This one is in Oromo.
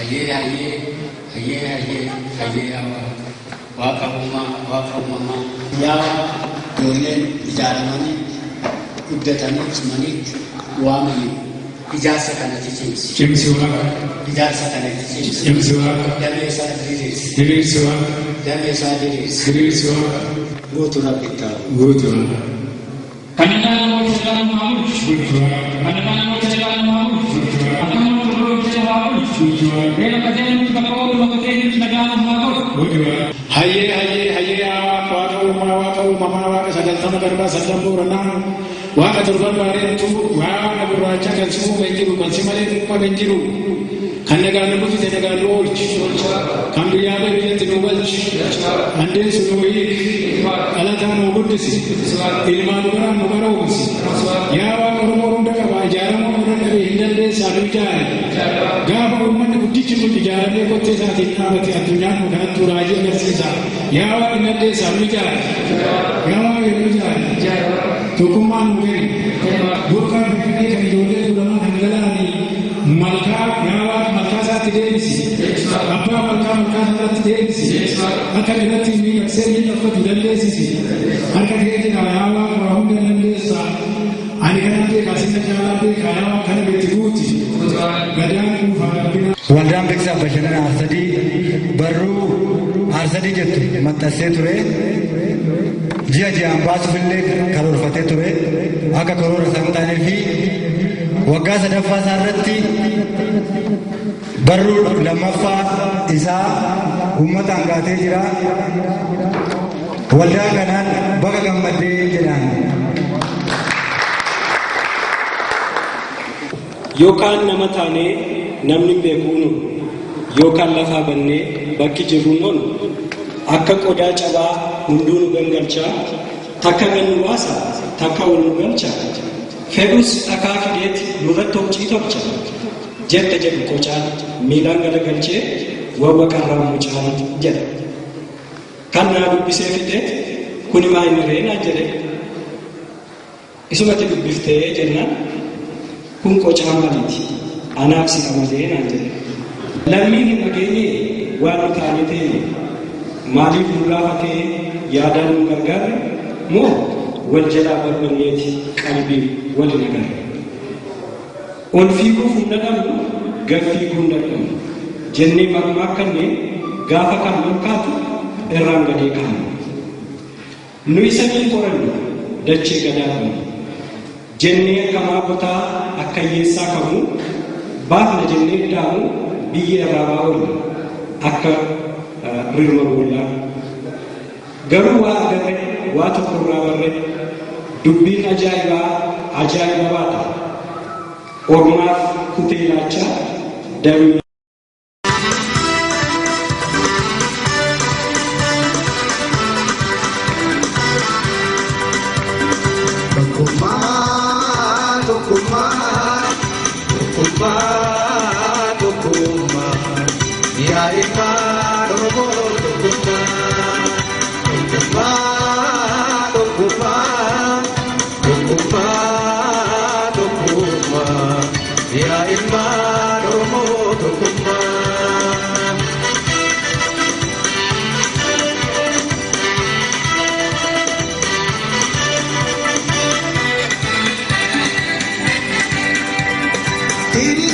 hayye waaqa uumamaa yaa ijoolleen ijaaramanii guddatanii cimanii waamanii ijaarsa kanatti cimsi waaqa ijaarsa kanatti cimsi waaqa damee isaa diriirsi waaqa damee isaa diriirsi waaqa guutuu rabbi ta'u guutuu kanina namoota jalaan maamuuf guutuu kanina namoota jalaan maamuuf guutuu akkuma namoota jalaan maamuuf guutuu reera qajeeluu bakka oolu bakka ta'e nagaan maamuuf guutuu hayyee waaqa uumamaa waaqa sagaltama garbaa sallan booranaa waaqa torban bareetu waaqa gurraacha kan simuu kan jiru kan simalee dhumma kan jiru kan nagaan nu bulchite nagaan nu oolchi kan biyyaa biyyatti nu galchi andeessu nu hiiki dhalataa nu guddisi ilmaan biraan nu baroomsi yaa waaqa oromoo hunda qabaa ijaaramuu nu dadhabee hin dandeessaa nu ijaare gaafa uummanni guddichi nu ijaaramee kottee isaatiin dhaabate addunyaan nu kanatti raajii agarsiisa yaa waaqa hin dandeessaa nu ijaare yaa waaqa nu ijaare tokkummaan nu kenni burqaa finfinnee kan ijoollee tuulamaa kan galaanii malkaa yaa waaqa malkaa isaatti deebisi abbaa malkaa isaatti deebisi akka irratti miidhagsee miidhagfatu dandeessisi harka keetiin yaa waaqa waa hunda dandeessa ani kanan beekaa sinna caalaa beekaa yaa waaqa kana beekti guuti gadaan dhuunfaa rabbina. Waldaan beeksisaa bashannana Aarsadii barruu Aarsadii jettu maxxansee ture. ji'aan baasuufillee karoorfatee ture akka karoora isaan ta'anii fi waggaa sadaffaa isaa irratti barruu lammaffaa isaa uummataan gaatee jira. Waldaa kanaan baga gammaddee jedhaan. Yookaan nama taanee namni beekuun yookaan lafaa bannee bakki jirruun akka qodaa cabaa hunduu nu gangalchaa takka gannu baasa takka wal nu galcha fedhus dhakaa fideeti nurratti hojii tolcha jette jedhu qocaan miilaan galagalchee wawwaqarraa mucaan jedha kan naa dubbisee fideet kuni maa inni reenaa jedhe isumatti dubbiftee jennaan kun qocaan maliiti anaaf si qamadee naan jedhe lammiin hin dhageenye waan nu taanee ta'e maaliif nu laafatee yaadaan nu gargaarre moo wal jalaa barbanneeti qalbii wal nagarre ol fiiguuf hunda dhabnu gad fiiguu hunda dhabnu jennee marmaa kanneen gaafa kan mulkaatu irraan gadee kaanu nu isa niin qorannu dachee gadaa qabnu jennee akka maabotaa akka hiyyeessaa qabnu baafna jennee daamu biyya irraa baa'oolu akka rirma boollaa garuu waa agarre waa tokko irraa barre dubbiin ajaa'iba baata ormaaf kutee laachaa damee. Ini